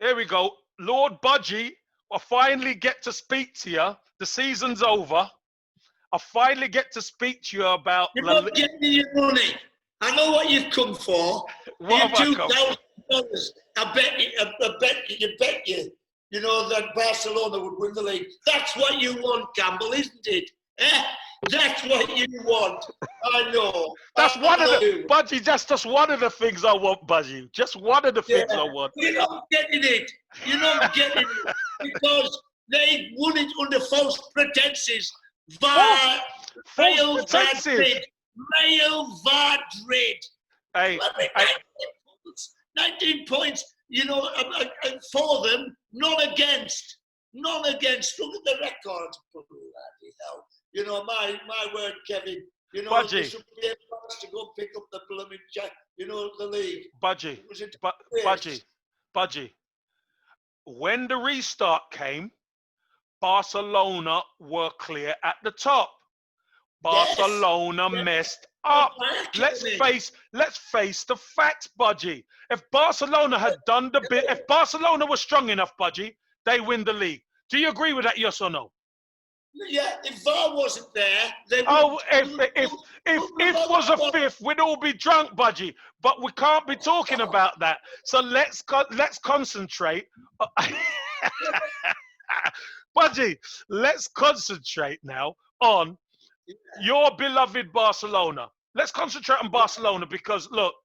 Here we go. Lord Budgie, I finally get to speak to you. The season's over. I finally get to speak to you about... You're not getting your money. I know what you've come for. What have I come for? $2,000. I bet you, you know, that Barcelona would win the league. That's what you want, Campbell, isn't it? Eh? That's what you want. I know. That's one of the... Budgie, that's just one of the things I want, Budgie. Just one of the things I want. You're not getting it. You're not getting it. Because they won it under false pretenses. Real Madrid. Hey, 19 points, you know, for them, none against. None against. Look at the record. Bloody hell. You know, my word, Kevin. You know, Budgie. they should be able to go pick up the blooming, you know, the league. Budgie. Budgie. When the restart came, Barcelona were clear at the top. Barcelona messed up. Let's face the facts, Budgie. If Barcelona had done the bit, if Barcelona was strong enough, Budgie, they win the league. Do you agree with that, yes or no? Yeah, if VAR wasn't there, they would. Oh, if was a fifth, we'd all be drunk, Budgie. But we can't be talking about that. So let's concentrate. Budgie, let's concentrate now on your beloved Barcelona. Let's concentrate on Barcelona because look,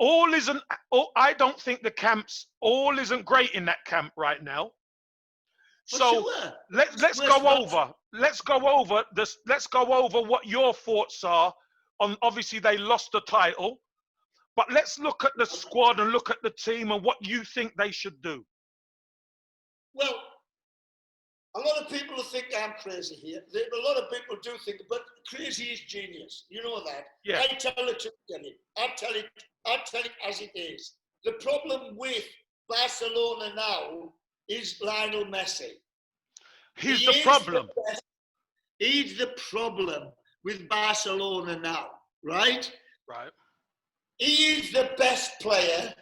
I don't think the camps all isn't great in that camp right now. So let's go over what your thoughts are on. Obviously, they lost the title, but let's look at the squad and look at the team and what you think they should do. Well, a lot of people think I'm crazy here. A lot of people do think, but crazy is genius. You know that. Yeah. I tell it to Kenny. I tell it as it is. The problem with Barcelona now is Lionel Messi. He's the problem. He's the problem with Barcelona now, right? Right. He is the best player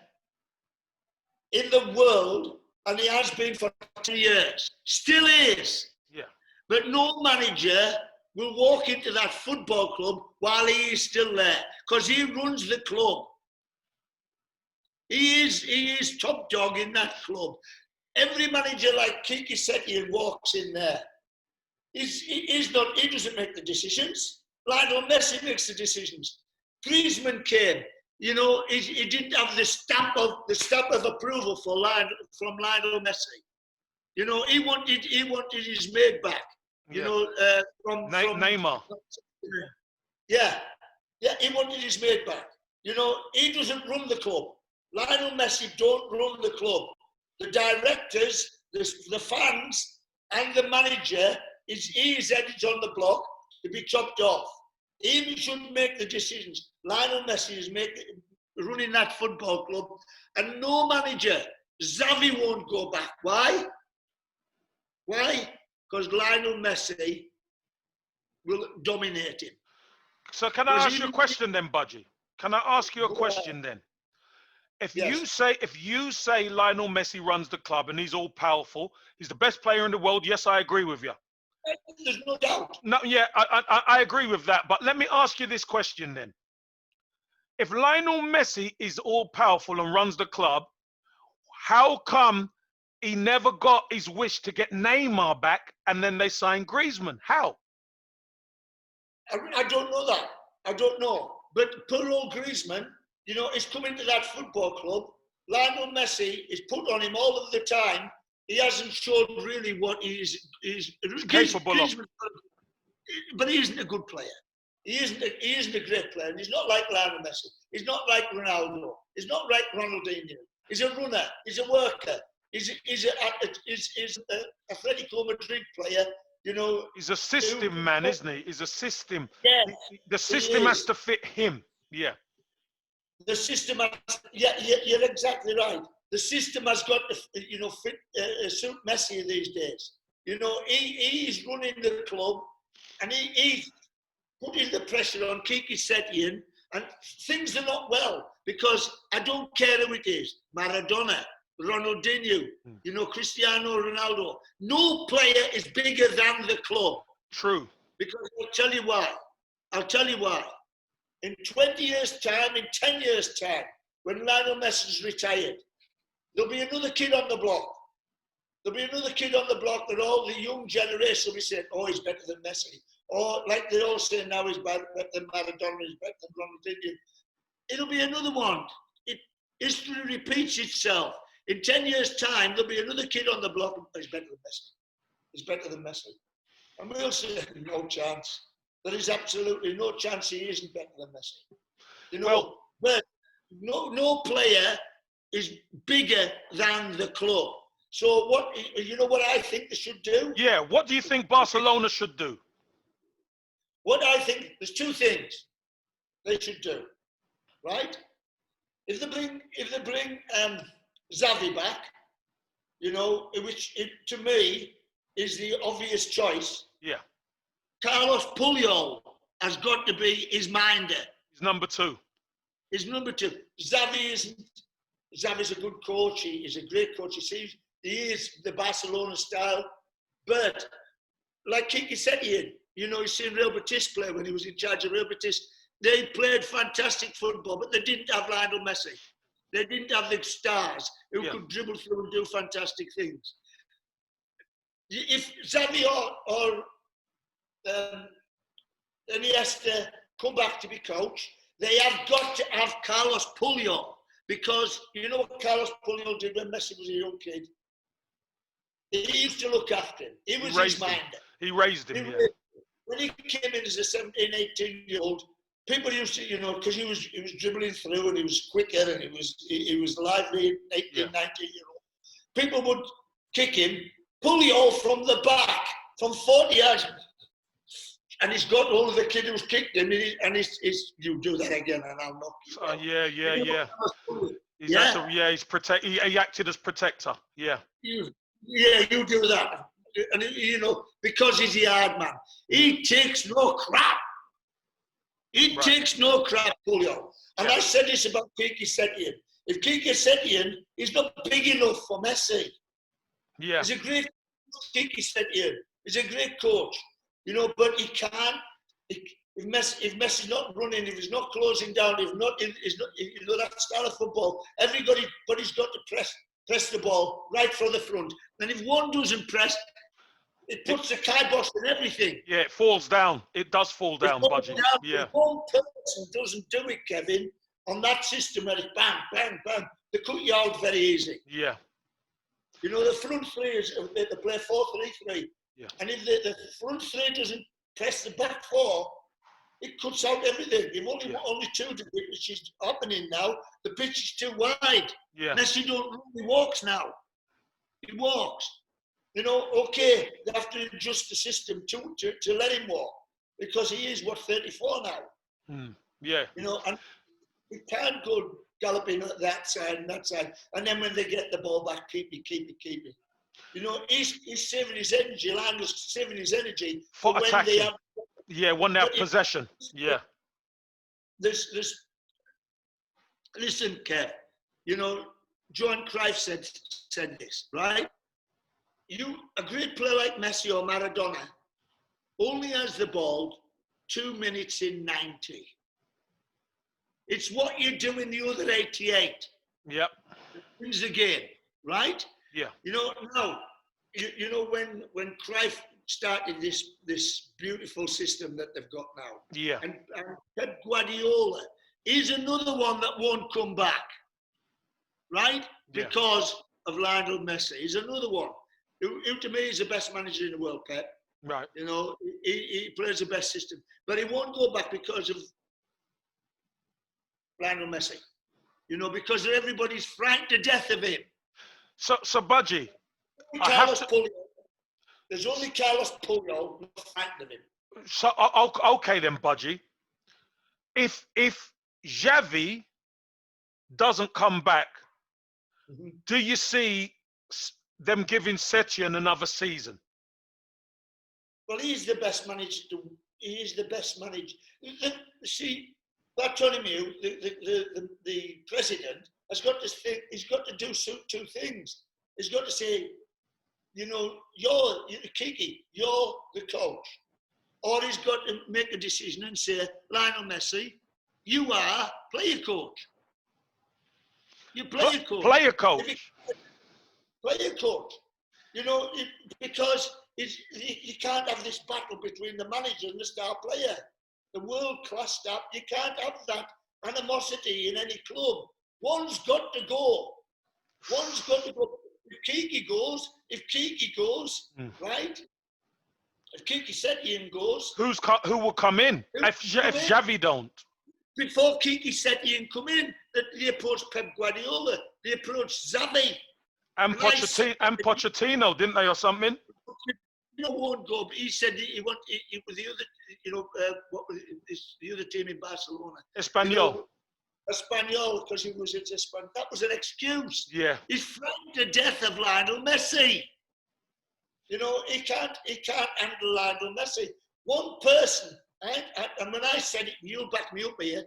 in the world, and he has been for 2 years. Still is. Yeah. But no manager will walk into that football club while he is still there, because he runs the club. He is top dog in that club. Every manager like Kiki Setien walks in there. He doesn't make the decisions. Lionel Messi makes the decisions. Griezmann came. You know, he didn't have the stamp of approval from Lionel Messi. You know, he wanted his mate back. You know, from Neymar. Yeah, he wanted his mate back. You know, he doesn't run the club. Lionel Messi don't run the club. The directors, the fans, and the manager he's headed on the block to be chopped off. He shouldn't make the decisions. Lionel Messi is running that football club, and no manager. Xavi won't go back. Why? Why? Because Lionel Messi will dominate him. So can I ask you a question then, Budgie? Can I ask you a question then? If you say Lionel Messi runs the club and he's all powerful, he's the best player in the world, yes, I agree with you. There's no doubt. No, yeah, I agree with that. But let me ask you this question then. If Lionel Messi is all powerful and runs the club, how come he never got his wish to get Neymar back and then they signed Griezmann? How? I don't know that. I don't know. But poor old Griezmann, you know, he's coming to that football club. Lionel Messi is put on him all of the time. He hasn't shown really what he's capable of. But he isn't a good player. He isn't a great player. And he's not like Lionel Messi. He's not like Ronaldo. He's not like Ronaldinho. He's a runner. He's a worker. He's a Atletico Madrid player. You know, he's a system man, isn't he? He's a system. Yeah, the system has to fit him. Yeah. The system has, you're exactly right. The system has got to, you know, fit suit Messi these days. You know, he's running the club, and he's putting the pressure on Kiki Setien, and things are not well, because I don't care who it is, Maradona, Ronaldinho, you know, Cristiano Ronaldo. No player is bigger than the club. True. Because I'll tell you why. I'll tell you why. In 20 years' time, in 10 years' time, when Lionel Messi's retired, there'll be another kid on the block. There'll be another kid on the block that all the young generation will be saying, oh, he's better than Messi. Or like they all say now, he's better than Maradona, he's better than Ronaldinho. It'll be another one. History repeats itself. In 10 years' time, there'll be another kid on the block. Oh, he's better than Messi. He's better than Messi. And we'll say, no chance. There is absolutely no chance he isn't better than Messi. You know, but no player is bigger than the club. So what, you know what I think they should do? Yeah, what do you think Barcelona should do? What I think, there's two things they should do, right? If they bring Xavi back, you know, which to me is the obvious choice. Yeah. Carlos Puyol has got to be his minder. He's number two. He's number two. Xavi isn't. Xavi's a good coach. He's a great coach. He is the Barcelona style. But like Kiki Setien, you know, he's seen Real Betis play when he was in charge of Real Betis. They played fantastic football, but they didn't have Lionel Messi. They didn't have the stars who could dribble through and do fantastic things. If Xavi or Iniesta come back to be coach, they have got to have Carlos Puyol, because you know what Carlos Puyol did when Messi was a young kid? He used to look after him. He was his minder. He raised him, When he came in as a 17, 18-year-old, people used to, you know, because he was dribbling through and he was quicker and he was lively, 18, 19-year-old. People would kick him, Puyol from the back, from 40 yards, and he's got hold of the kid who's kicked him, and he's you do that again, and I'll knock you. He acted as protector. Yeah. You do that, and you know, because he's the hard man. He takes no crap. He takes no crap, Puyol. And I said this about Kiki Setien. If Kiki Setien is not big enough for Messi, he's a great Kiki Setien. He's a great coach. You know, but he can't. If Messi's not running, if he's not closing down, you know, that style of football, everybody's got to press the ball right from the front. And if one doesn't press, it puts the kibosh on everything. Yeah, it falls down. It does fall down, Budgie. Yeah. If one person doesn't do it, Kevin, on that system where it's bang, bang, bang, they cut you out very easy. Yeah. You know, the front three they play 4-3-3. Yeah. And if the front three doesn't press the back four, it cuts out everything. If only two do it, which is happening now, the pitch is too wide. Yeah. Messi don't run, he walks now. He walks. You know, okay, they have to adjust the system to let him walk, because he is, 34 now? Yeah. You know, and he can't go galloping at that side and that side. And then when they get the ball back, keep it. You know, he's saving his energy. Lionel's saving his energy for when attacking. they have. Yeah, when they have possession. Yeah. Listen, Kev. You know, Johan Cruyff said this, right? A great player like Messi or Maradona only has the ball 2 minutes in 90. It's what you do in the other 88. Yep. Wins the game, right? Yeah. You know, now, you know when Cruyff started this beautiful system that they've got now. Yeah. And Pep Guardiola is another one that won't come back, right? Yeah. Because of Lionel Messi. He's another one. Who to me is the best manager in the world, Pep. Right. You know, he plays the best system. But he won't go back because of Lionel Messi. You know, because everybody's frightened to death of him. So Budgie, there's only Carlos Puyol not frightened of him. So okay then, Budgie. If Xavi doesn't come back, do you see them giving Setien another season? Well, he's the best manager. He is the best manager. See, Bartholomew, the president has got to think. He's got to do two things. He's got to say, you know, you're Kiki, you're the coach, or he's got to make a decision and say, Lionel Messi, you are player coach. You player coach. Player coach. Player coach. You know, because you can't have this battle between the manager and the star player. The world-class star, you can't have that animosity in any club. One's got to go. One's got to go. If Kiki goes, right? If Kiki Setien goes, who will come in if Xavi don't? Before Kiki Setien come in, they approached Pep Guardiola. They approached Xavi. And Pochettino, didn't they, or something? No won't go, but he said it was the other, you know, what was it, the other team in Barcelona? Espanyol. You know, Espanyol, because he was at Espanyol. That was an excuse. Yeah. He's frightened to death of Lionel Messi. You know, he can't handle Lionel Messi. One person, and when I said it, you'll back me up here,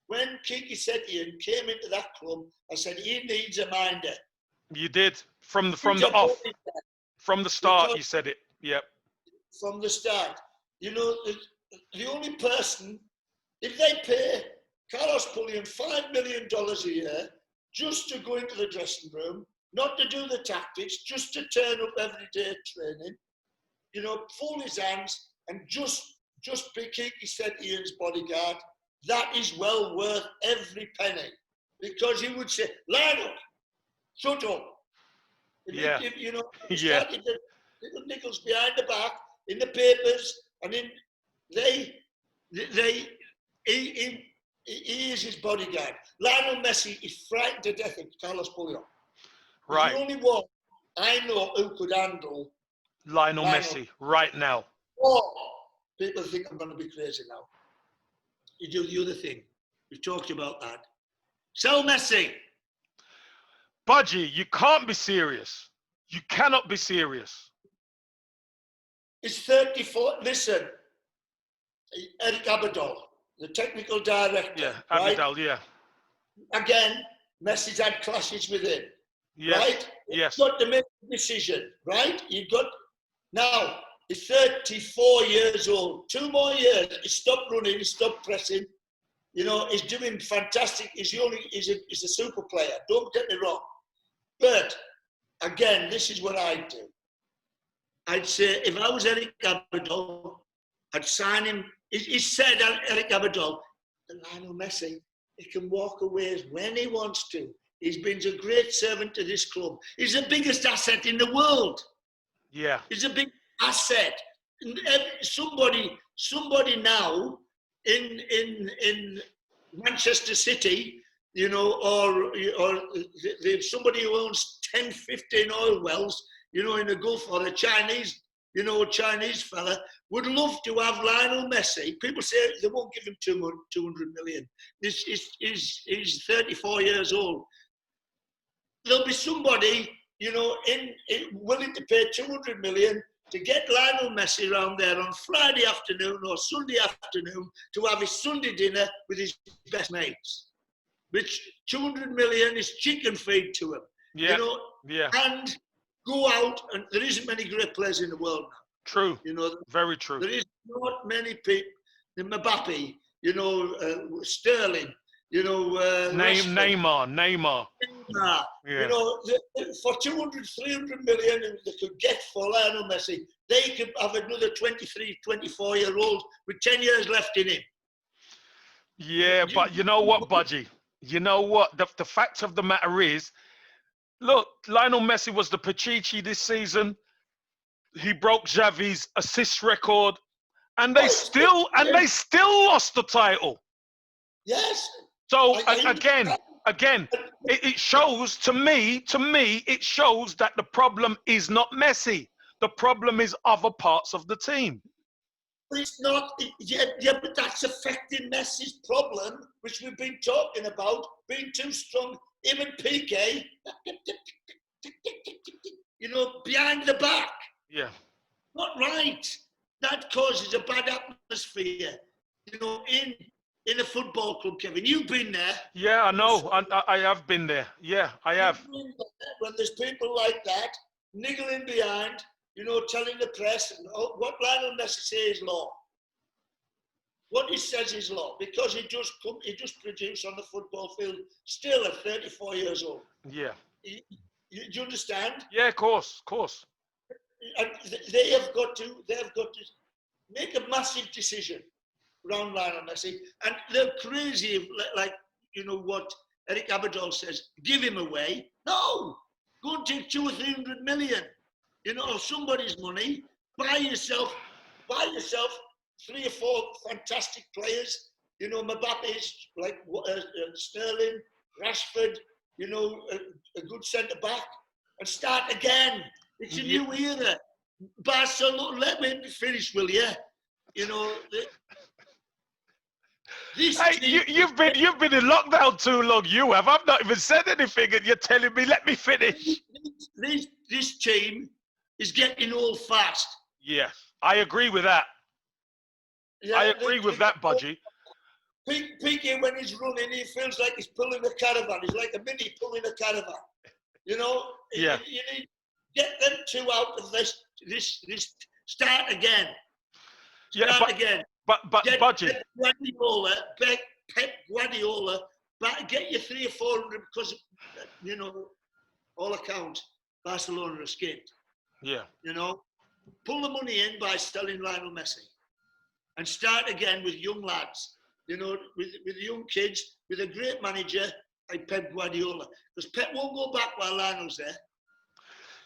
when Kiki Setien came into that club, I said, he needs a minder. You did. From the off. From the start, you said it. Yep. From the start. You know, the only person, if they pay Carlos Pulliam $5 million a year just to go into the dressing room, not to do the tactics, just to turn up every day at training, you know, fold his hands and just be Kiki Setien's bodyguard, that is well worth every penny. Because he would say, Lionel, shut up. Yeah. You know, started the little nickels behind the back, in the papers, and he is his bodyguard. Lionel Messi is frightened to death of Carlos Pulliam. Right. The only one I know who could handle Lionel Messi right now. Oh, people think I'm going to be crazy now. You do the other thing. We've talked about that. Sell Messi. Budgie, you can't be serious. You cannot be serious. It's 34. Listen, Eric Abidal, the technical director. Yeah, Abidal, right? Yeah. Again, Messi's had clashes with him. Yes. Right? Yes. You've got to make a decision, right? Now, he's 34 years old. 2 more years. He stopped running, he stopped pressing. You know, he's doing fantastic. He's a super player. Don't get me wrong. But, again, this is what I'd do. I'd say, if I was Eric Abidal, I'd sign him. He said, Eric Abidal, Lionel Messi, he can walk away when he wants to. He's been a great servant to this club. He's the biggest asset in the world. Yeah. He's a big asset. Somebody now in Manchester City, you know, or somebody who owns 10, 15 oil wells, you know, in the Gulf, or a Chinese fella, would love to have Lionel Messi. People say they won't give him 200 million. He's 34 years old. There'll be somebody, you know, willing to pay 200 million to get Lionel Messi around there on Friday afternoon or Sunday afternoon to have his Sunday dinner with his best mates. Which 200 million is chicken feed to him. Yeah. You know, yeah. And go out, and there isn't many great players in the world now. True. You know, very true. There is not many people. Mbappe, you know, Sterling, you know, Neymar. Yeah. You know, for 200, 300 million they could get for Lionel Messi, they could have another 23, 24-year-old with 10 years left in him. Yeah, but you know what, Budgie? You know what? The fact of the matter is, look, Lionel Messi was the Pichichi this season. He broke Xavi's assist record, and they still lost the title. Yes. So again, it shows to me, it shows that the problem is not Messi. The problem is other parts of the team. It's not, yeah, but that's affecting Messi's problem, which we've been talking about, being too strong. Him and Piqué, you know, behind the back. Yeah. Not right. That causes a bad atmosphere, you know, in a football club, Kevin. You've been there. Yeah, I know. I have been there. Yeah, I have. When there's people like that niggling behind, telling the press what Lionel Messi says is law. What he says is law because he just produced on the football field still at 34 years old. Yeah. Do you understand? Yeah, of course. And they have got to make a massive decision around Lionel Messi, and they're crazy. Like what Eric Abidal says, give him away. No, go and take 200 or 300 million, of somebody's money. Buy yourself 3 or 4 fantastic players. Mbappe's like Sterling, Rashford. A good centre back, and start again. It's a new era. Barcelona, let me finish, will you? Hey, you've been in lockdown too long. You have. I've not even said anything, and you're telling me let me finish. This team is getting old fast. Yeah, I agree with that. Yeah, I agree with that, Budgie. Piqué, when he's running, he feels like he's pulling a caravan. He's like a mini pulling a caravan. Yeah. You need get them two out of this. Start again. Again. But Budgie. Pep Guardiola, but get your 300 or 400 because all accounts Barcelona are skinned. Yeah. Pull the money in by selling Lionel Messi, and start again with young lads. With young kids, with a great manager like Pep Guardiola, because Pep won't go back while Lionel's there.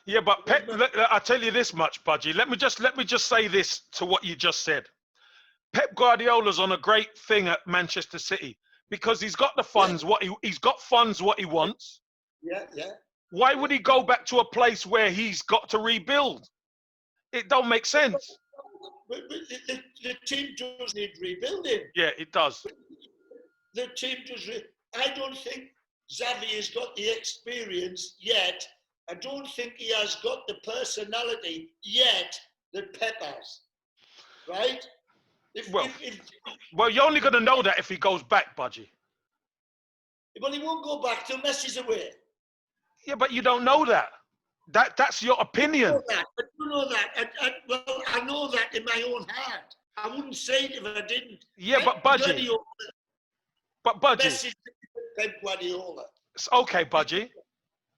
Yeah, but Pep, I tell you this much, Budgie. Let me just say this to what you just said. Pep Guardiola's on a great thing at Manchester City because he's got the funds. Yeah. What he wants. Yeah. Why would he go back to a place where he's got to rebuild? It don't make sense. But the team does need rebuilding. Yeah, it does. The team does. I don't think Xavi has got the experience yet. I don't think he has got the personality yet that Pep has. Right? Well, you're only going to know that if he goes back, Budgie. But he won't go back till Messi's away. Yeah, but you don't know that. That's your opinion. I know that. I know that in my own heart. I wouldn't say it if I didn't. Yeah, but Budgie. Messi, Pep Guardiola. Okay, Budgie.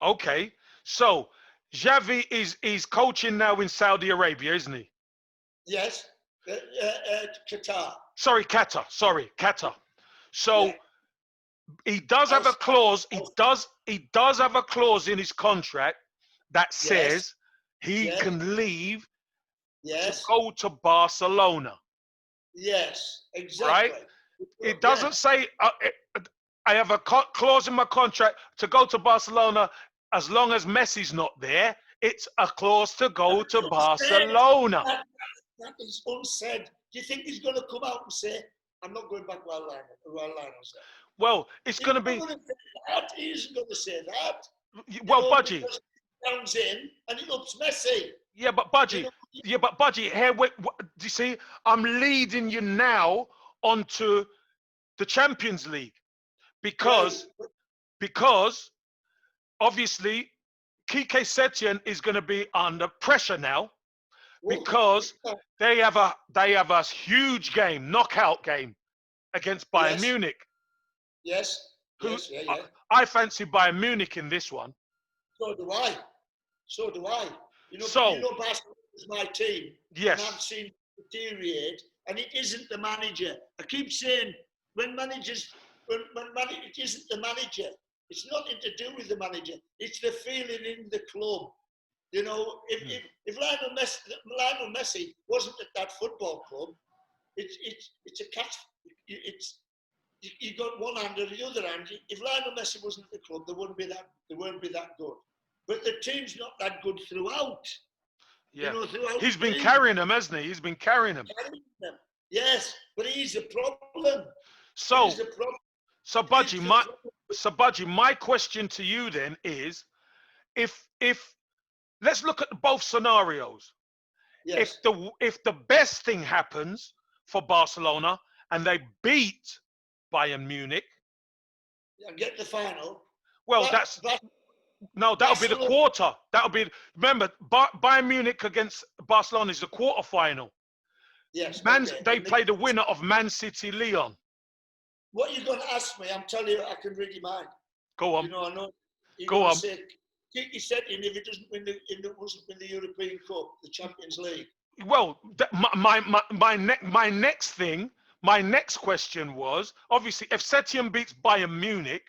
Okay. So, Xavi is coaching now in Saudi Arabia, isn't he? Yes. Qatar. Sorry, Qatar. So, yeah. He does have a clause. He does have a clause in his contract that says he can leave to go to Barcelona. Yes, exactly. Right? It doesn't say I have a clause in my contract to go to Barcelona as long as Messi's not there. It's a clause to go to Barcelona. That is unsaid. Do you think he's going to come out and say, I'm not going back while Lionel's there? Well, it's going to be... He isn't going to say that. Well, Budgie... Comes in and he ups Messi. Yeah, but Budgie... Here, wait, do you see? I'm leading you now onto the Champions League. Because obviously, Quique Setien is going to be under pressure now. Because they have a huge game, knockout game against Bayern Munich. Yes. I fancy Bayern Munich in this one. So do I. Barcelona is my team. Yes. And I've seen it deteriorate, and it isn't the manager. I keep saying when it isn't the manager. It's nothing to do with the manager. It's the feeling in the club. If Lionel Messi wasn't at that football club, it's a catch. You got one hand or the other hand. If Lionel Messi wasn't at the club, they wouldn't be that good. But the team's not that good throughout. Yeah, he's been carrying them, hasn't he? He's been carrying them. Yes, but he's a problem. So Budgie, my question to you then is, if let's look at both scenarios. Yes. If the best thing happens for Barcelona and they beat Bayern Munich. And get the final. Well, that'll be the quarter. That'll be, remember, Bayern Munich against Barcelona is the quarter final. Yes. They play the winner of Man City Leon. What you're going to ask me, I'm telling you, I can read your mind. Go on. You know, I know. Go on. He said, if it doesn't win the European Cup, the Champions League. Well, my next question was, obviously, if Setien beats Bayern Munich,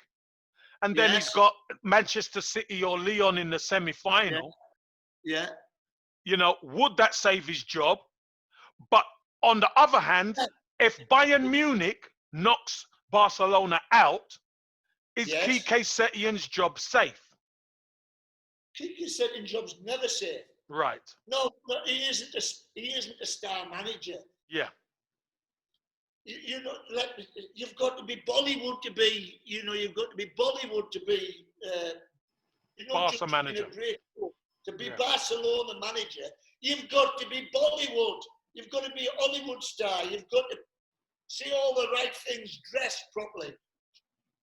and then he's got Manchester City or Lyon in the semi-final. Yeah. You know, would that save his job? But on the other hand, if Bayern Munich knocks Barcelona out, is Quique Setien's job safe? Quique Setien's job's never safe. Right. No, he isn't a star manager. Yeah. You know, you've got to be Bollywood to be. You know, you've got to be Bollywood to be. Barca manager. To be Barcelona manager, you've got to be Bollywood. You've got to be a Hollywood star. You've got to see all the right things, dressed properly,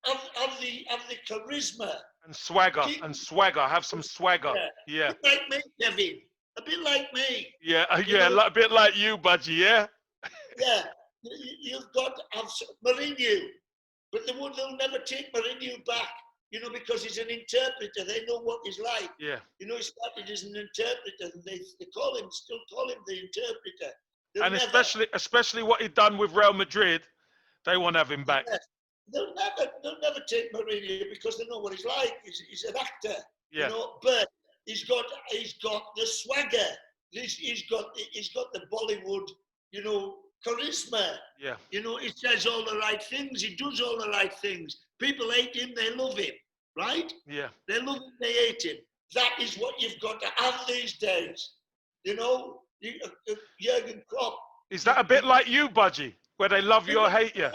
have the charisma and swagger. Have some swagger. Yeah. A bit like me, Kevin. A bit like me. Yeah, a bit like you, Budgie. Yeah. Yeah. You've got to have Mourinho, but they'll never take Mourinho back, you know, because he's an interpreter. They know what he's like. Yeah. You know, he started as an interpreter, and they still call him the interpreter. And especially what he'd done with Real Madrid, they won't have him back. Yes. They'll never take Mourinho because they know what he's like. He's an actor, you know, but he's got the swagger. He's got the Bollywood, you know, charisma. Yeah. You know, he says all the right things. He does all the right things. People hate him. They love him. Right? Yeah. They love him. They hate him. That is what you've got to have these days. You know, Jurgen Klopp. Is that a bit like you, Budgie, where they love you or hate you?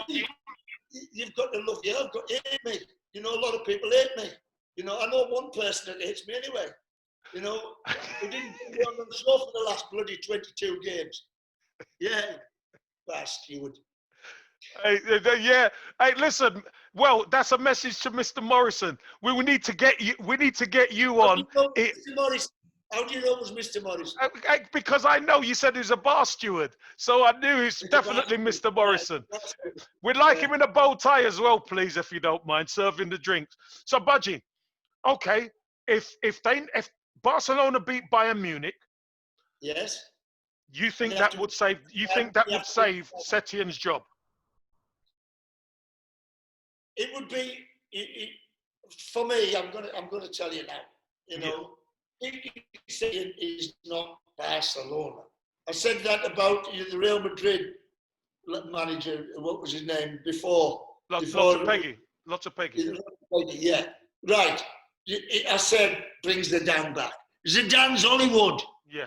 You've got to love you. I've got to hate me. You know, a lot of people hate me. You know, I know one person that hates me anyway. You know, who didn't be on the show for the last bloody 22 games. Yeah. Steward. Hey, yeah. Hey, listen. Well, that's a message to Mr. Morrison. We need to get you. We need to get you on. Mr. Morrison. How do you know it was Mr. Morrison? Because I know you said he's a bar steward, so I knew it's definitely Mr. Morrison. We'd like him in a bow tie as well, please, if you don't mind, serving the drinks. So, Budgie, okay, if Barcelona beat Bayern Munich, yes. You think that would save? You think that would save Setien's job? It would be for me. I'm gonna tell you now. You know, Setien is not Barcelona. I said that about the Real Madrid manager. What was his name before? Lots of Peggy. Yeah, right. I said brings the Dan back. Zidane's Hollywood. Yeah.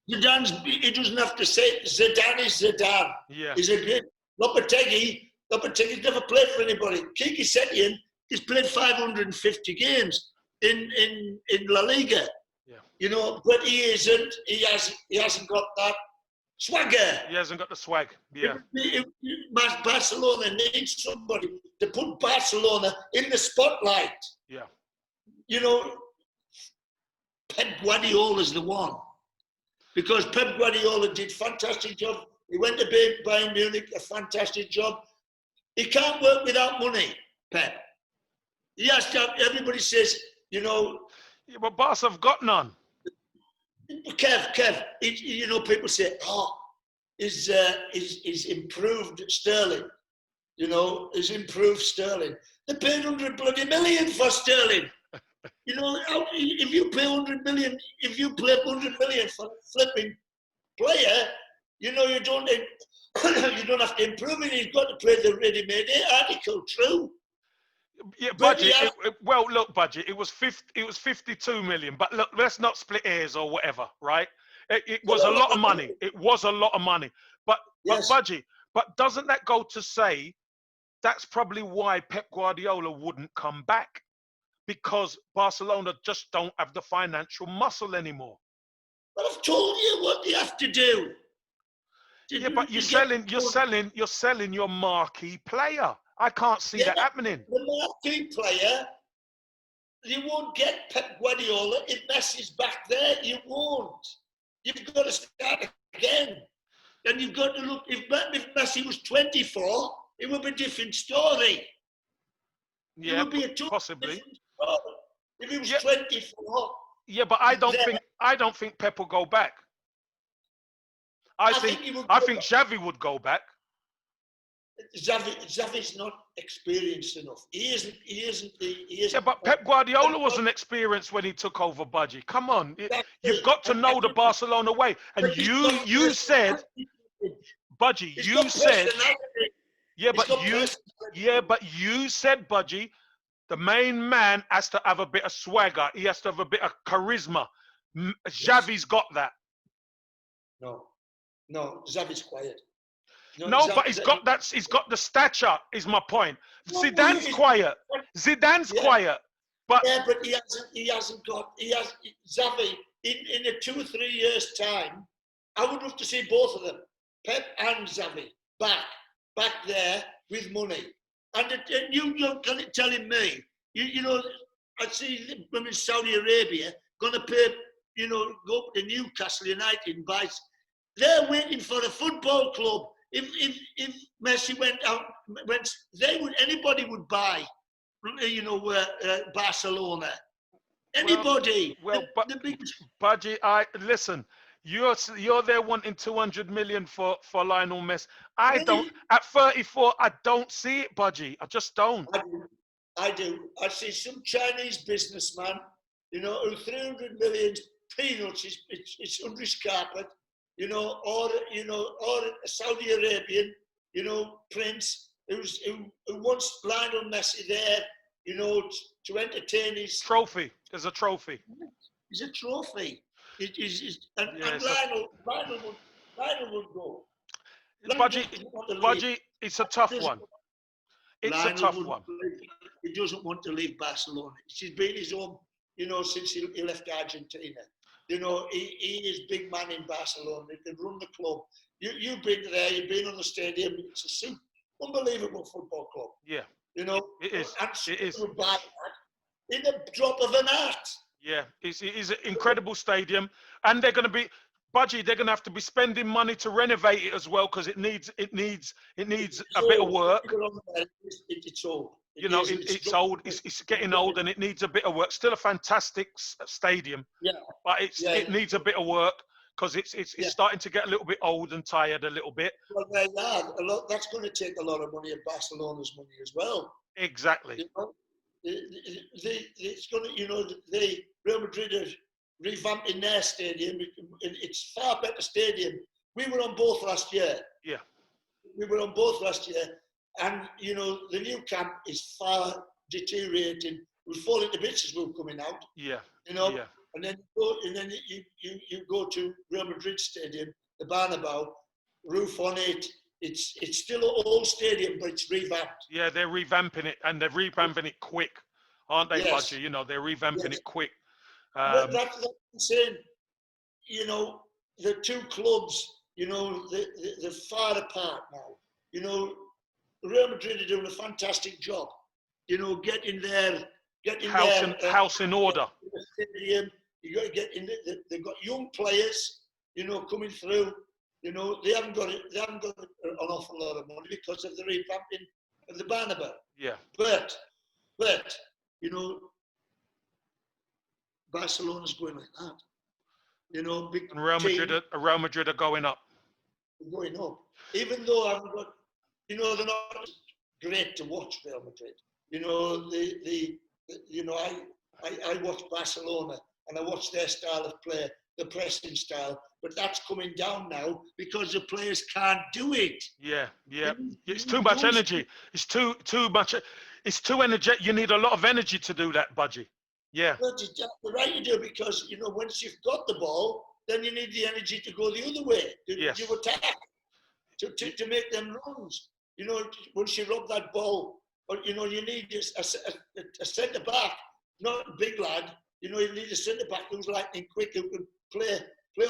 He doesn't have to say Zidane is Zidane. Yeah. He's a great Lopetegui's never played for anybody. Quique Setien has played 550 games in La Liga. Yeah. You know, but he hasn't got that swagger. He hasn't got the swag. Yeah. Barcelona needs somebody to put Barcelona in the spotlight. Yeah. You know, Pep Guardiola's the one. Because Pep Guardiola did a fantastic job. He went to Bayern Munich, a fantastic job. He can't work without money, Pep. He has to have, everybody says, you know. Yeah, but Barca have got none. Kev, you know, people say, is improved Sterling. You know, is improved Sterling. They paid 100 bloody million for Sterling. You know, if you pay 100 million, if you play 100 million for a flipping player, you know, you don't have to improve it. You've got to play the ready-made article, true. Yeah, Budgie. Well, look, Budgie. It was 52 million. But look, let's not split hairs or whatever, right? It was a lot of money. It was a lot of money. But Budgie. But doesn't that go to say that's probably why Pep Guardiola wouldn't come back? Because Barcelona just don't have the financial muscle anymore. But I've told you what you have to do. Yeah, but you're selling your marquee player. I can't see that happening. The marquee player, you won't get Pep Guardiola if Messi's back there. You won't. You've got to start again. And you've got to look, if Messi was 24, it would be a different story. Yeah, it would be possibly. If he was 24. Yeah, but I don't think Pep will go back. I think Xavi would go back. Xavi's not experienced enough. He isn't. Yeah, but Pep Guardiola wasn't experienced when he took over Budgie. Come on, you've got to know the Barcelona way. And you said, Budgie, you said, but you said, Budgie, the main man has to have a bit of swagger. He has to have a bit of charisma. Xavi's got that. No, Xavi's quiet. No, but he's got that. He's got the stature. Is my point. Zidane's quiet. Zidane's quiet. But yeah, but he hasn't got. He has Xavi in a 2 or 3 years time. I would love to see both of them, Pep and Xavi, back there with money. And you're telling me, you know, I see them in Saudi Arabia going to pay, you know, go to Newcastle United and buy. They're waiting for a football club. If Messi went out, anybody would buy, you know, Barcelona. Anybody. Budgie, listen. You're there wanting 200 million for Lionel Messi. I don't. At 34, I don't see it, Budgie. I just don't. I do. I see some Chinese businessman, you know, who 300 million peanuts. It's under his carpet. You know, or a Saudi Arabian, you know, prince who wants Lionel Messi there, you know, to entertain his trophy. There's a trophy. It's a trophy. And Lionel would go. Budgie, it's a tough one. It's a tough one. He doesn't want to leave Barcelona. He's been his own, you know, since he left Argentina. You know, he is big man in Barcelona. They run the club. You've been there. You've been on the stadium. It's a unbelievable football club. Yeah. You know, it is. It is. In a drop of an hat. Yeah, it's an incredible stadium, and they're going to be, Budgie. They're going to have to be spending money to renovate it as well because it needs a bit of work. It's old. You know, it's old. It's getting old, and it needs a bit of work. Still a fantastic stadium, but it needs a bit of work because it's starting to get a little bit old and tired a little bit. Well, that's going to take a lot of money of Barcelona's money as well. Exactly. You know, it's going to, you know, the Real Madrid are revamping their stadium. It's far better stadium. We were on both last year. Yeah. We were on both last year. And, you know, the new camp is far deteriorating. We're falling to bits as we're coming out. Yeah. You know? Yeah. And then you go to Real Madrid Stadium, the Bernabeu, roof on it. It's still an old stadium, but it's revamped. Yeah, they're revamping it, and they're revamping it quick, aren't they, yes. Budgie? You know, they're revamping it quick. That's what I'm saying. You know, the two clubs, you know, they're far apart now. You know, Real Madrid are doing a fantastic job. You know, getting house in order. The stadium, you got to get in. They've got young players, you know, coming through. You know, they haven't got an awful lot of money because of the revamping of the Bernabeu. Yeah. But you know, Barcelona's going like that. You know, big and Real Madrid are going up. Going up. Even though I've got, you know, they're not great to watch, Real Madrid. You know, you know, I watch Barcelona and I watch their style of play, the pressing style, but that's coming down now because the players can't do it. Yeah. It's too much energy. It's too much. It's too energetic. You need a lot of energy to do that, Budgie. Yeah. But you're right, you do, because, you know, once you've got the ball, then you need the energy to go the other way, to attack, to make them runs. You know, once you rub that ball, or, you know, you need a centre back, not a big lad. You know, you need a centre back who's lightning quick, who can play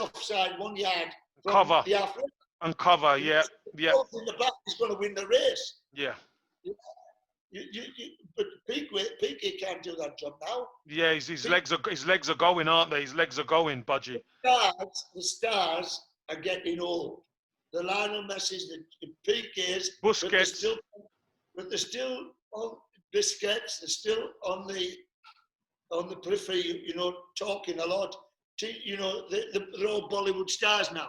offside 1 yard. Cover. The half. And cover, yeah. In the back is going to win the race. Yeah. But Piqué can't do that job now. Yeah, his legs are going, aren't they? His legs are going, Budgie. The stars are getting old. The Lionel Messi's, the Piqués, Busquets. but they're still on Busquets. They're still on the periphery, you know, talking a lot. You know, they're all Bollywood stars now.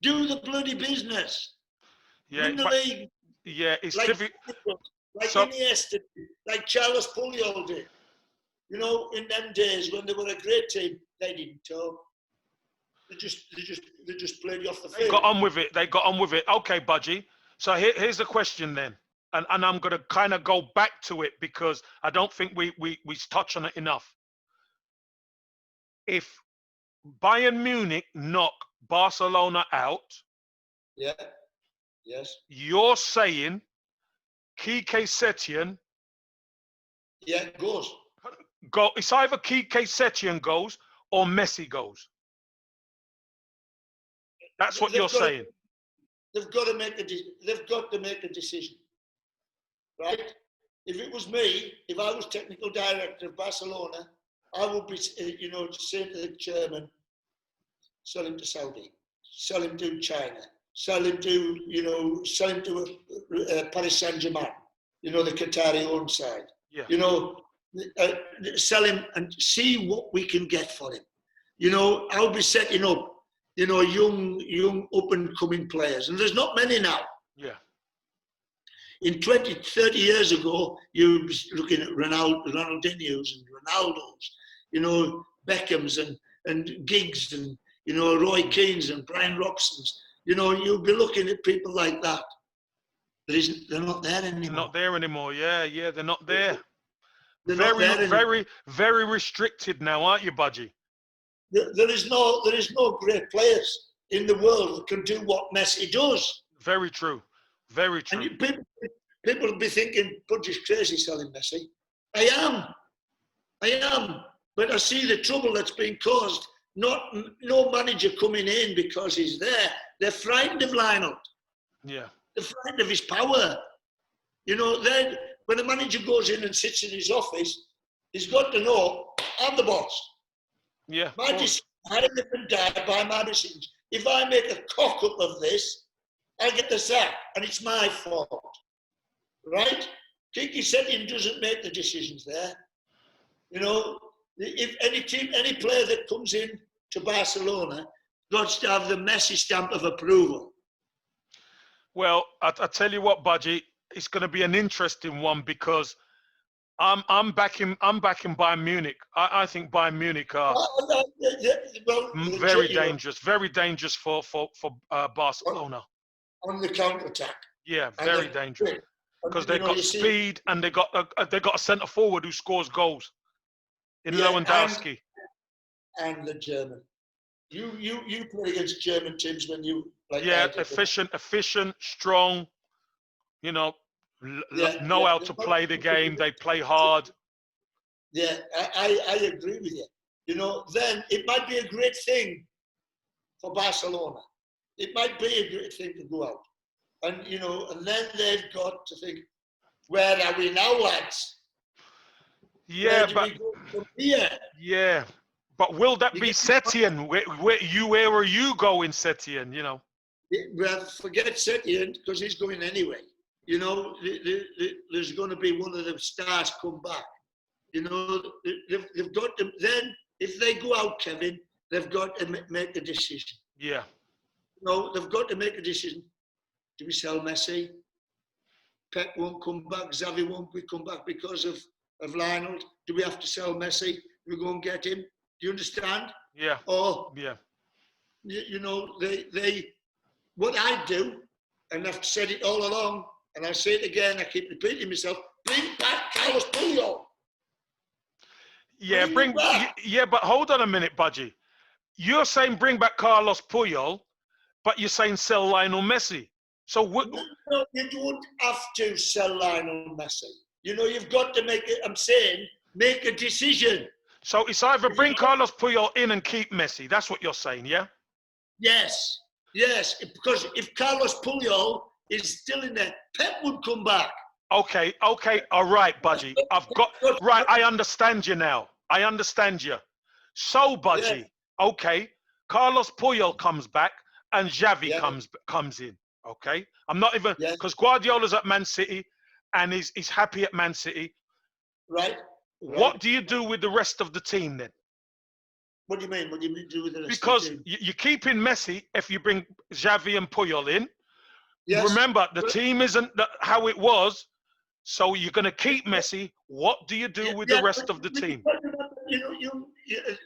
Do the bloody business. Yeah, Win the league. Yeah, it's like, difficult. Like Iniesta, like Carlos Puyol did. You know, in them days when they were a great team, they didn't talk. They just played you off the field. They got on with it. They got on with it. Okay, Budgie. So here's the question then. And I'm going to kind of go back to it because I don't think we touch on it enough. If Bayern Munich knock Barcelona out, yeah, yes, you're saying Kike Setien, yeah, goes. It's either Kike Setien goes or Messi goes. That's what you're saying. They've got to make a decision, right? If it was me, if I was technical director of Barcelona, I would be, you know, saying to the chairman, sell him to Saudi, sell him to China, sell him to, you know, sell him to Paris Saint-Germain, you know, the Qatari-owned side. Yeah. You know, sell him and see what we can get for him. You know, I'll be setting up, you know, young up-and-coming players. And there's not many now. Yeah. In 20, 30 years ago, you were looking at Ronaldinho's and Ronaldo's, you know, Beckham's and Giggs and, you know, Roy Keane's and Brian Robson's. You know, you'll be looking at people like that. They're not there anymore. They're not there anymore. Yeah, they're not there. They're not there anymore. Very restricted now, aren't you, Budgie? There is no great players in the world that can do what Messi does. Very true. Very true. And people will be thinking, Budgie's crazy selling Messi. I am. But I see the trouble that's been caused. No manager coming in because he's there. They're frightened of Lionel. Yeah. They're frightened of his power. You know, then when a manager goes in and sits in his office, he's got to know, I'm the boss. Yeah. I live and die by my decisions. If I make a cock up of this, I get the sack, and it's my fault. Right? Kike Setien doesn't make the decisions there. You know, if any player that comes in to Barcelona got to have the Messi stamp of approval. Well, I tell you what, Budgie, it's going to be an interesting one because I'm backing Bayern Munich. I think Bayern Munich are very dangerous for Barcelona. On the counter-attack. Yeah, very dangerous. Because they've got speed and they got a centre forward who scores goals in Lewandowski. And the German. You play against German teams when you efficient, strong. You know, know how to play the game. They play hard. Yeah, I agree with you. You know, then it might be a great thing for Barcelona. It might be a great thing to go out. And, you know, and then they've got to think, where are we now, lads? Yeah, but will that be Setien? Where are you going, Setien? You know. Well, forget Setien because he's going anyway. You know, there's going to be one of the stars come back. You know, they've got to. Then, if they go out, Kevin, they've got to make a decision. Yeah. No, they've got to make a decision. Do we sell Messi? Pep won't come back. Xavi won't come back because of Lionel. Do we have to sell Messi? We go and get him. Do you understand? Yeah. Or yeah. You know, they what I do, and I've said it all along, and I'll say it again. I keep repeating myself. Bring back Carlos Puyol. Yeah, but hold on a minute, Budgie. You're saying bring back Carlos Puyol, but you're saying sell Lionel Messi. So what? No, you don't have to sell Lionel Messi. You know, you've got to make it. I'm saying make a decision. So it's either bring Carlos Puyol in and keep Messi. That's what you're saying, yeah? Yes. Because if Carlos Puyol is still in there, Pep would come back. Okay, all right, Budgie. Right, I understand you now. I understand you. So, Budgie, okay, Carlos Puyol comes back and Xavi comes in. Okay, I'm not even because Guardiola's at Man City and he's happy at Man City. Right. What do you do with the rest of the team then? What do you mean? What do you do with the rest Because of the team? you keep in Messi if you bring Xavi and Puyol in. Yes. Remember, the team isn't how it was, so you're going to keep Messi. What do you do with the rest of the team? You know,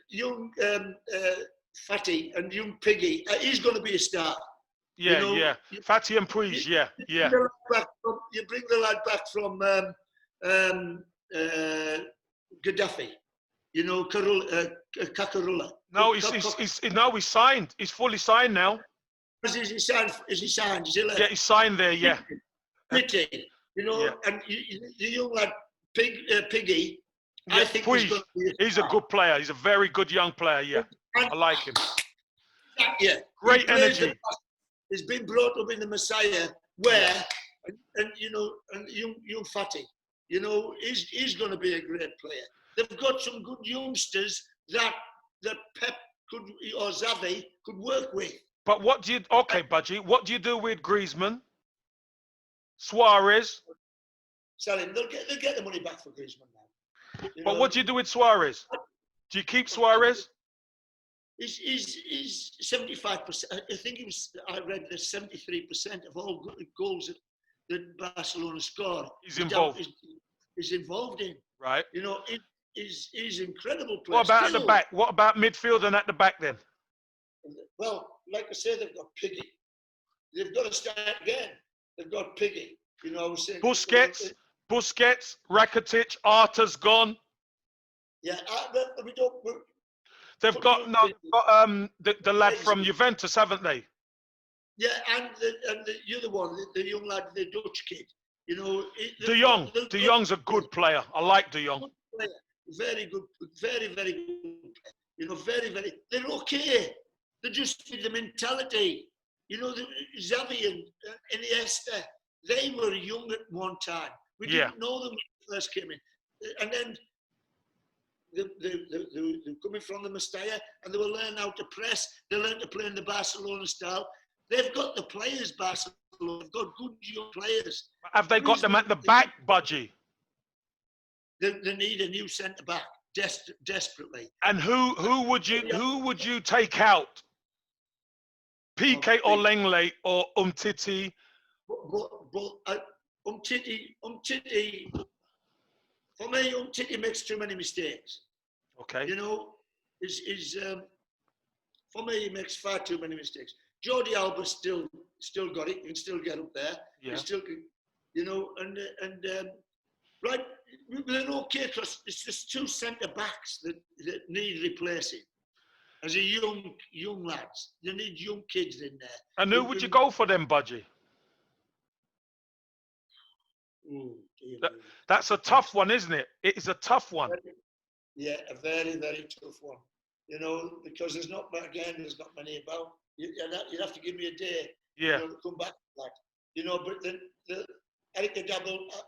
young Fatty and young Piggy, he's going to be a star. Yeah, you know, yeah. Fatty and Puig, yeah. You bring the lad back from Gaddafi. You know, Kakarula. No, he's signed. He's fully signed now. Is he signed? Is he there? Yeah, he's signed there. Yeah. Pity, you know, and the young lad Piggy. Yeah, I think he's a good player. He's a very good young player. Yeah, I like him. Yeah, great energy. He's been brought up in the Messiah, where and you know, and young Fatty, you know, he's going to be a great player. They've got some good youngsters that Pep could or Xavi could work with. But what do you? Okay, Budgie. What do you do with Griezmann, Suarez? Sell him. They'll get the money back for Griezmann now. But what do you do with Suarez? Do you keep Suarez? He's 75%. I think I read that 73% of all goals that Barcelona score. He's involved. He's involved in. Right. You know, he's incredible player. What about at the back? What about midfield and at the back then? Well, like I said, they've got Piggy. They've got to start again. They've got Piggy. You know, I was saying. Busquets, Rakitic, Arta's gone. Yeah, we don't. They've got the lad from Juventus, haven't they? Yeah, and the other one, the young lad, the Dutch kid. You know, De Jong's a good player. I like De Jong. Very good, very good player. You know, very. They're okay. They're just with the mentality. You know, Xavi and Iniesta, they were young at one time. We didn't know them when they first came in, and then they're coming from the Mestalla, and they will learn how to press. They learn to play in the Barcelona style. They've got the players, Barcelona. They've got good young players. Have they got them at the back, Budgie? They need a new centre back desperately. And who would you take out? PK or Lenglet or Umtiti? Umtiti, for me, Umtiti makes too many mistakes. Okay. You know, for me, he makes far too many mistakes. Jordi Alba still got it. He can still get up there. Yeah. He still can, you know, and right, they're okay because it's just two centre backs that need replacing. As a young lads, you need young kids in there. And who would you go for them, Budgie? That's a tough one, isn't it? It is a tough one. Yeah, a very, very tough one. You know, because there's not many about. You'd have to give me a day. Yeah. You know, to come back to that. You know, but the Eric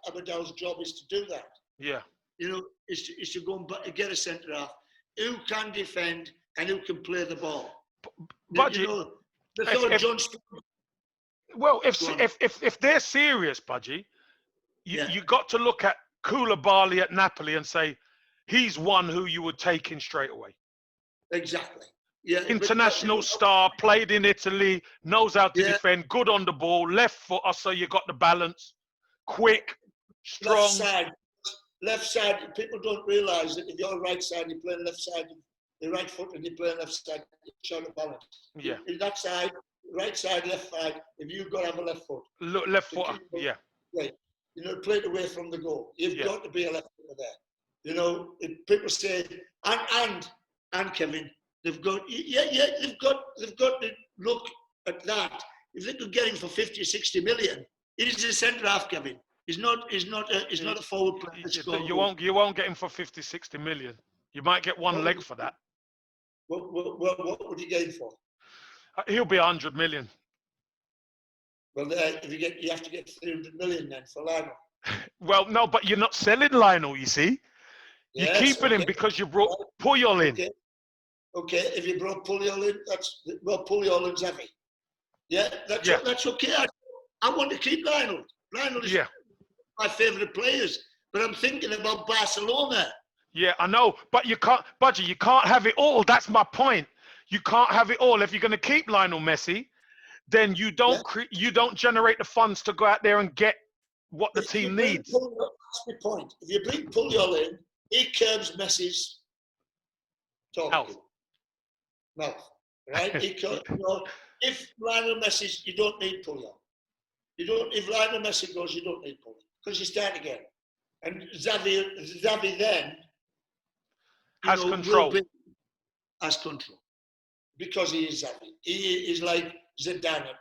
Abidal's job is to do that. Yeah. You know, is to go and get a centre half who can defend and who can play the ball. Budgie, you know, if they're serious, Budgie, you got to look at Koulibaly at Napoli and say he's one who you would take in straight away. Exactly. Yeah. International star, played in Italy, knows how to defend, good on the ball, left foot, so you got the balance, quick, strong. Left side. People don't realise that if you're right side, you're playing left side. The right foot and you're playing left side, you're short of balance. Yeah. In that side, right side, left side, if you've got to have a left foot. Left foot, yeah. Right. You know, play it away from the goal. You've got to be a left footer there. You know, people say, and Kevin, they've got to look at that. If they could get him for 50 or 60 million, he's a centre half, Kevin. He's not a forward player. You won't get him for 50, 60 million. You might get one leg for that. What would you get him for? He'll be 100 million. Well, you have to get 300 million then for Lionel. Well, no, but you're not selling Lionel, you see. You're Yes, keeping him okay. because you brought Puyol in. Okay. Okay, if you brought Puyol in, Puyol and Xavi. Yeah, that's okay. I want to keep Lionel. Lionel is my favourite players, but I'm thinking about Barcelona. Yeah, I know, but you can't, Budgie, you can't have it all. That's my point. You can't have it all. If you're going to keep Lionel Messi, then you don't you don't generate the funds to go out there and get what the team needs. That's my point. If you bring Puyol in, he curbs Messi's talking mouth, right? If Lionel Messi, you don't need Puyol. You don't. If Lionel Messi goes, you don't need Puyol because you start again. And Xavi then has control. Has control because he is Xavi. He is like Zidane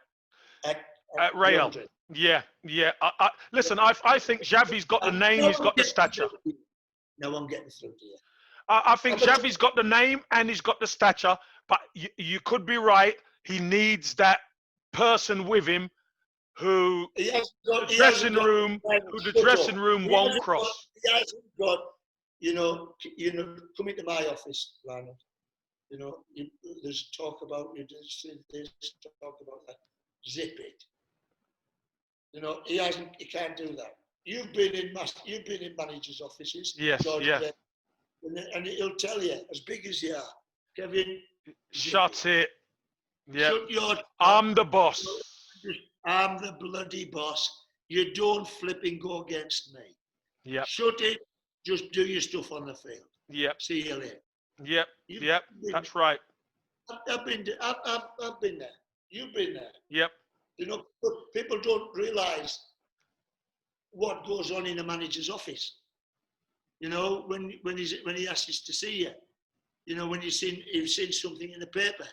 at Real. Yeah. Listen, I think Xavi's got the name. He's got the stature. No, I'm getting through to you. I think Xavi's got the name and he's got the stature, but you could be right. He needs that person with him who the dressing room won't cross. He hasn't got, come into my office, Lionel. There's talk about talk about that. Zip it. He can't do that. You've been in managers' offices. Yes, yes. And he'll tell you, as big as you are, Kevin. Shut it. Yeah. Shut your. I'm the boss. I'm the bloody boss. You don't flipping go against me. Yeah. Shut it. Just do your stuff on the field. Yep. See you later. Yep. That's right. I've been there. You've been there. Yep. People don't realise what goes on in a manager's office. When he asks to see you, when you've seen something in the paper,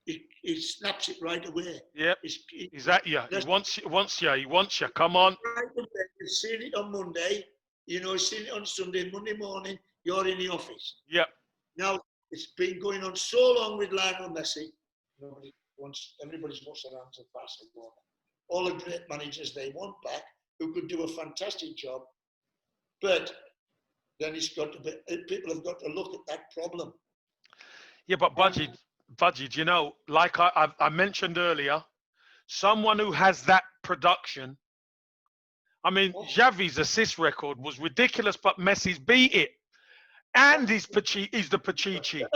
he snaps it right away. Yep. He's at you. He wants you. Come on. Right away. You've seen it on Monday. He's seen it on Sunday, Monday morning. You're in the office. Yep. Now it's been going on so long with Lionel Messi. Everybody's wants their hands at Barcelona. All the great managers they want back, who could do a fantastic job, but then people have got to look at that problem. Yeah, but Budgie, like I mentioned earlier, someone who has that production. I mean, Xavi's assist record was ridiculous, but Messi's beat it. And he's the Pachichi.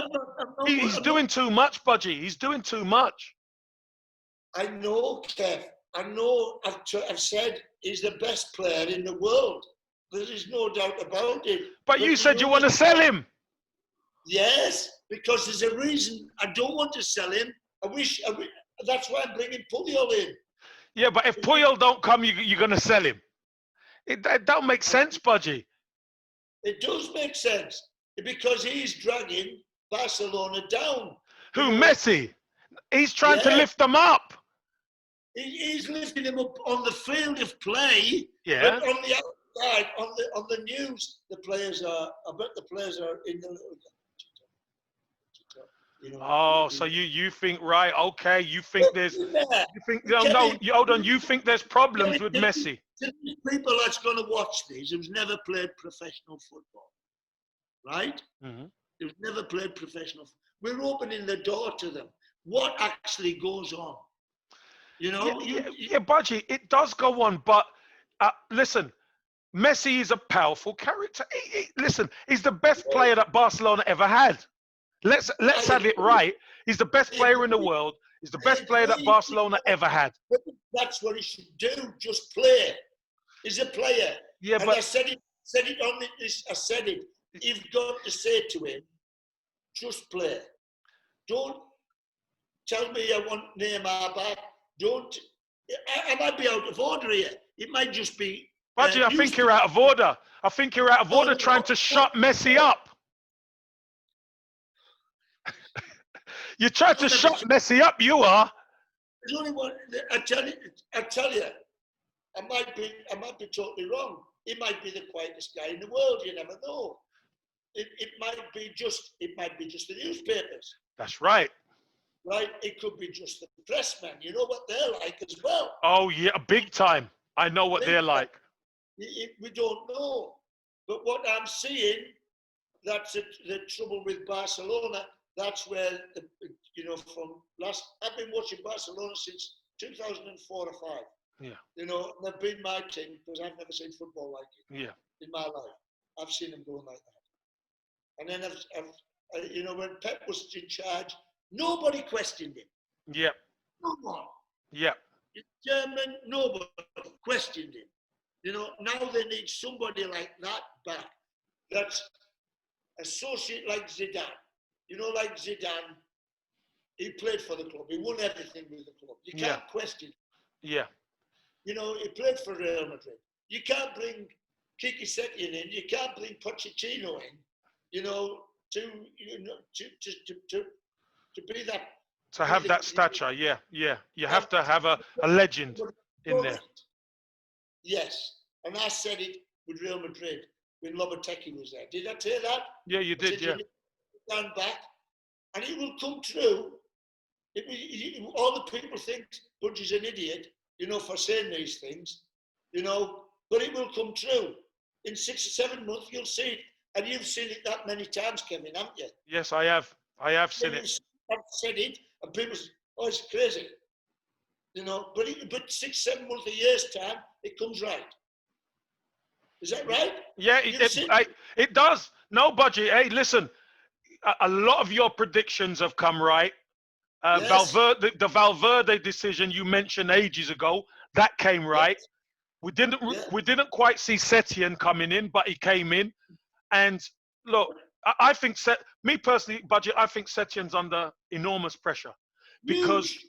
He's doing too much, Budgie. He's doing too much. I know, Kev. I know. I've said he's the best player in the world. There is no doubt about it. But you said you want to sell him. Yes, because there's a reason I don't want to sell him. I wish that's why I'm bringing Puyol in. Yeah, but if Puyol don't come, you're going to sell him. It don't make sense, Budgie. It does make sense because he's dragging Barcelona down. Who, Messi? He's trying to lift them up. He's lifting them up on the field of play. Yeah. But on the outside, on the news, I bet the players are in the little. So you think, right? Okay, you think there's. You think hold on. You think there's problems with Messi? People that's going to watch these who's never played professional football, right? Mm-hmm. Who've never played professional. We're opening the door to them. What actually goes on? Yeah, Budgie, it does go on, but listen, Messi is a powerful character. Listen, he's the best player that Barcelona ever had. Let's have it right. He's the best player in the world. He's the best player that Barcelona ever had. That's what he should do. Just play. He's a player. Yeah, and but I said it. You've got to say to him, just play. Don't tell me I want Neymar back. Don't. I might be out of order here. It might just be. Budgie, I think you're out of order. I think you're out of order trying to shut Messi up. You tried to shut Messi up, you are. There's only one. I tell you, I might be totally wrong. He might be the quietest guy in the world. You never know. It might be just the newspapers. That's right. Right? It could be just the pressmen. You know what they're like as well. Oh yeah, big time. I know what they're like. We don't know. But what I'm seeing, that's the trouble with Barcelona. That's where, I've been watching Barcelona since 2004 or 5. Yeah. They've been my team because I've never seen football like it. Yeah. In my life, I've seen them going like that. And then when Pep was in charge, nobody questioned him. Yeah. No one. Yeah. German, nobody questioned him. Now they need somebody like that back. That's associate like Zidane. Like Zidane, he played for the club. He won everything with the club. You can't question. Yeah. He played for Real Madrid. You can't bring Kiki Setien in. You can't bring Pochettino in. To be that. To have that stature, yeah. You have to have a legend in there. Yes, and I said it with Real Madrid when Lopetegui was there. Did I tell you that? Yeah, you did, yeah. Stand back, and it will come true. All the people think Budgie's an idiot, for saying these things, but it will come true. In 6 or 7 months, you'll see it, and you've seen it that many times, Kevin, haven't you? Yes, I have. I have seen it. I've said it, and people say, "Oh, it's crazy," But 6, 7 months, a year's time, it comes right. Is that right? Yeah, it does. No, Budgie. Hey, listen, a lot of your predictions have come right. Yes. The Valverde decision you mentioned ages ago, that came right. Yes. We didn't quite see Setien coming in, but he came in. And look, I think me personally, Budgie, I think Setien's under enormous pressure because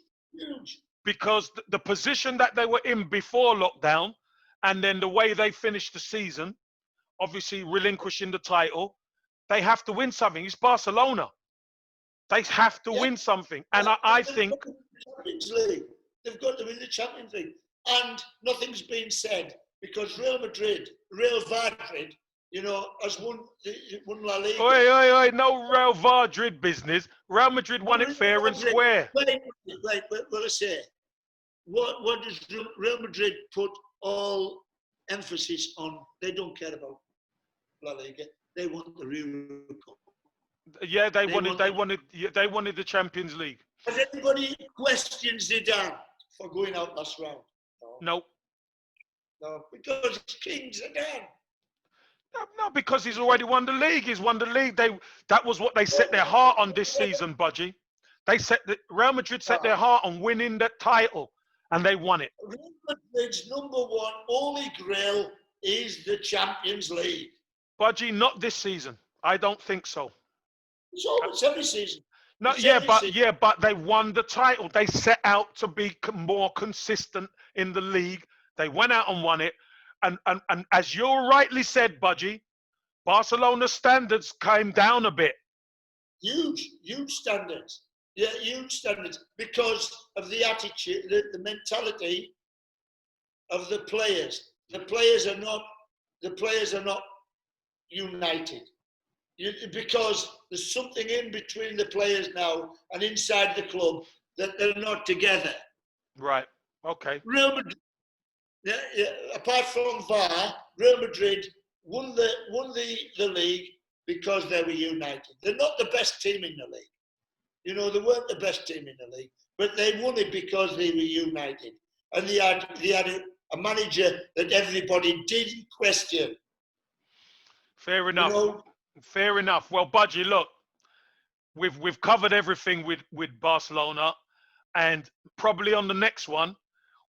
the position that they were in before lockdown, and then the way they finished the season, obviously relinquishing the title, they have to win something. It's Barcelona. They have to win something. And I think... They've got to win the Champions League. And nothing's been said because Real Madrid, has won La Liga. Oi, no Real Madrid business. Real Madrid won it fair and square. Wait, what I say. What does Real Madrid put all emphasis on? They don't care about La Liga. They want the Euro Cup. Yeah, they wanted the Champions League. Has anybody questioned Zidane for going out last round? No, because it's King Zidane. No, because he's already won the league. He's won the league. That was what they set their heart on this season, Budgie. Real Madrid set their heart on winning that title, and they won it. Real Madrid's #1 holy grail is the Champions League. Budgie, not this season. I don't think so. It's every season. No, but they won the title. They set out to be more consistent in the league. They went out and won it. And as you rightly said, Budgie, Barcelona's standards came down a bit. Huge standards. Yeah, huge standards because of the attitude, the mentality of the players. The players are not united. Because there's something in between the players now and inside the club that they're not together. Right. Okay. Real Madrid, apart from VAR, Real Madrid won the league because they were united. They're not the best team in the league. They weren't the best team in the league, but they won it because they were united. And they had a manager that everybody didn't question. Fair enough. Fair enough. Well, Budgie, look, we've covered everything with Barcelona, and probably on the next one,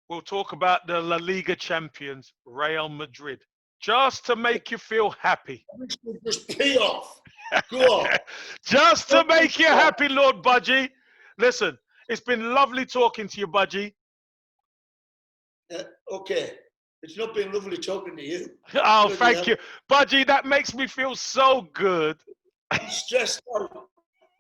we'll talk about the La Liga champions, Real Madrid, just to make you feel happy. Just pee off. Go on. Just to make you happy, Lord Budgie. Listen, it's been lovely talking to you, Budgie. Okay. It's not been lovely talking to you. Oh, thank you. Budgie, that makes me feel so good. I'm stressed out.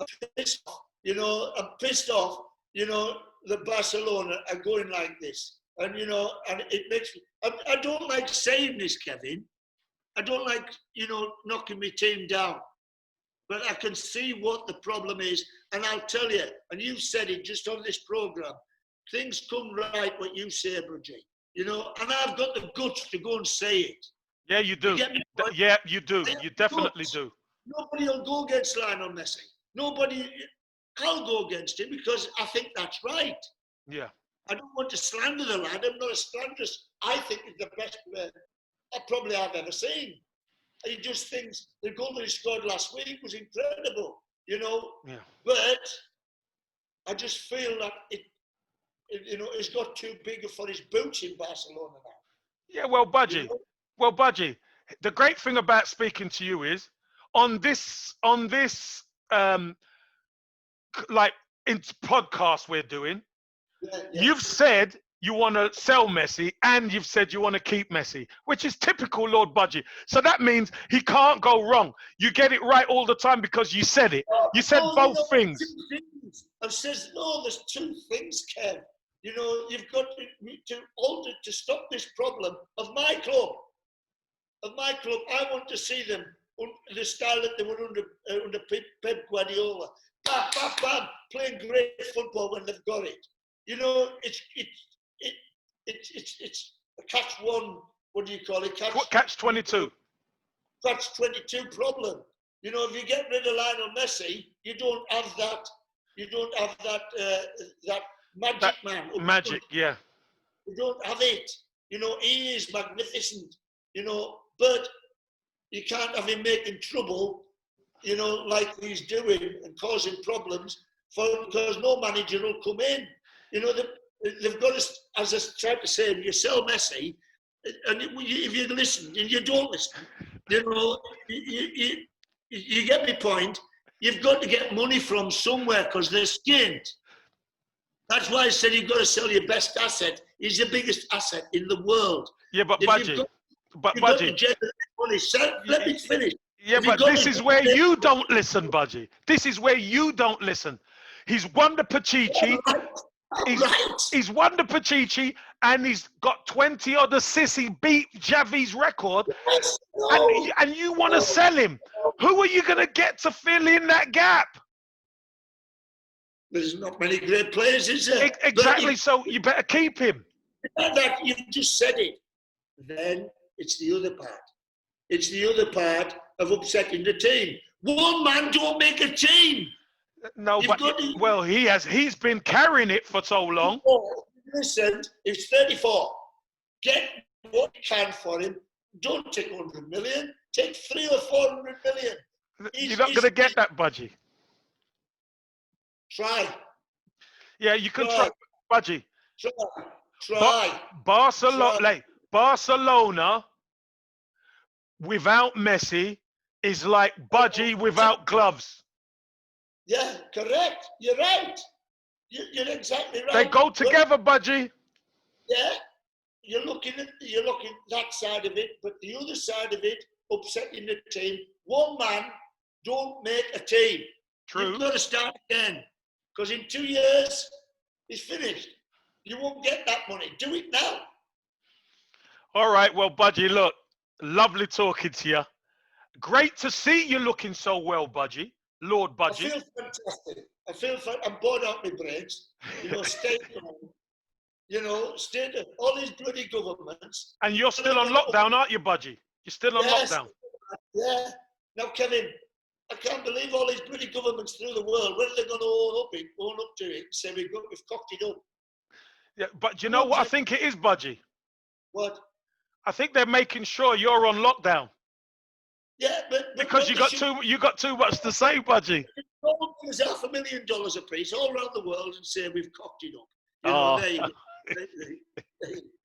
I'm pissed off. The Barcelona are going like this. And, and it makes me... I don't like saying this, Kevin. I don't like, knocking my team down. But I can see what the problem is. And I'll tell you, and you've said it just on this programme, things come right what you say, Budgie. you know, and I've got the guts to go and say it. Yeah, you do. Yeah, you do. You definitely do. Nobody will go against Lionel Messi. Nobody. I'll go against him because I think that's right. Yeah. I don't want to slander the lad. I'm not a slanderous. I think he's the best player probably I've ever seen. He just thinks the goal that he scored last week was incredible, you know. Yeah. But I just feel that he's got too big for his boots in Barcelona now. Yeah, well, Budgie. You know? Well, Budgie, the great thing about speaking to you is on this like in podcast we're doing, you've said you want to sell Messi and you've said you want to keep Messi, which is typical Lord Budgie. So that means he can't go wrong. You get it right all the time because you said it. You said both things. I says, no, there's two things, Kev. You know, you've got to stop this problem of my club. I want to see them the style that they were under Pep Guardiola. Bam, bam, bam, playing great football when they've got it. You know, it's a catch one. What do you call it? Catch 22. Catch 22 problem. You know, if you get rid of Lionel Messi, you don't have that. You don't have that magic man. Magic, yeah. You don't have it. You know, he is magnificent. You know, but you can't have him making trouble. You know, like he's doing and causing problems because no manager will come in. You know, they've got to, as I tried to say, you sell Messi, and if you listen and you don't listen, you know, you get my point. You've got to get money from somewhere because they're skint. That's why I said you've got to sell your best asset. He's the biggest asset in the world. Yeah, but Budgie, let me finish. Yeah, but this is where you don't listen, Budgie. This is where you don't listen. He's won the Pichichi. He's won the Pichichi, and he's got 20 odd assists. He beat Xavi's record, and you want to sell him. Who are you going to get to fill in that gap? There's not many great players, is there? Exactly, so you better keep him. That you've just said it. Then it's the other part. It's the other part of upsetting the team. One man don't make a team. No, but well, he's been carrying it for so long. Listen, he's 34. Get what you can for him. Don't take 100 million. Take 300 or 400 million. You're not going to get that, Budgie. Try. Yeah, you can try, Budgie. Try. Barcelona without Messi is like Budgie without gloves. Yeah, correct. You're right. You're exactly right. They go together, Budgie. Yeah, you're looking that side of it, but the other side of it, upsetting the team. One man don't make a team. True. You've got to start again, because in 2 years it's finished. You won't get that money. Do it now. All right. Well, Budgie, look, lovely talking to you. Great to see you looking so well, Budgie. Lord Budgie. I feel fantastic. I'm bored out my brains. You know, stay home. You know, all these bloody governments. And you're still on lockdown, aren't you, Budgie? You're still on lockdown. Yeah. Now, Kevin, I can't believe all these bloody governments through the world. When are they going to own up to it and say we've cocked it up? Yeah, but you know what I think it is, Budgie? What? I think they're making sure you're on lockdown. Yeah, but because you got too much to say, Budgie. There's $500,000 a piece all around the world and say we've cocked it up. You know, there you go.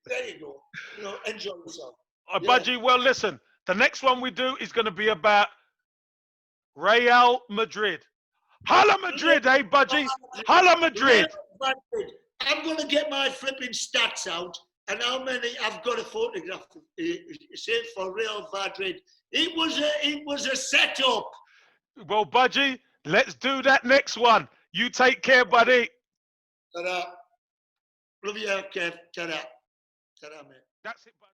There you go. You know, enjoy yourself. Budgie, well, listen. The next one we do is going to be about Real Madrid. Holla Madrid, eh, Budgie? Holla Madrid. I'm going to get my flipping stats out and how many I've got a photograph say for Real Madrid. It was a setup. Well, Budgie, let's do that next one. You take care, buddy. Ta-da. Love you, Kev. Ta-da. Ta-da, mate. That's it, buddy.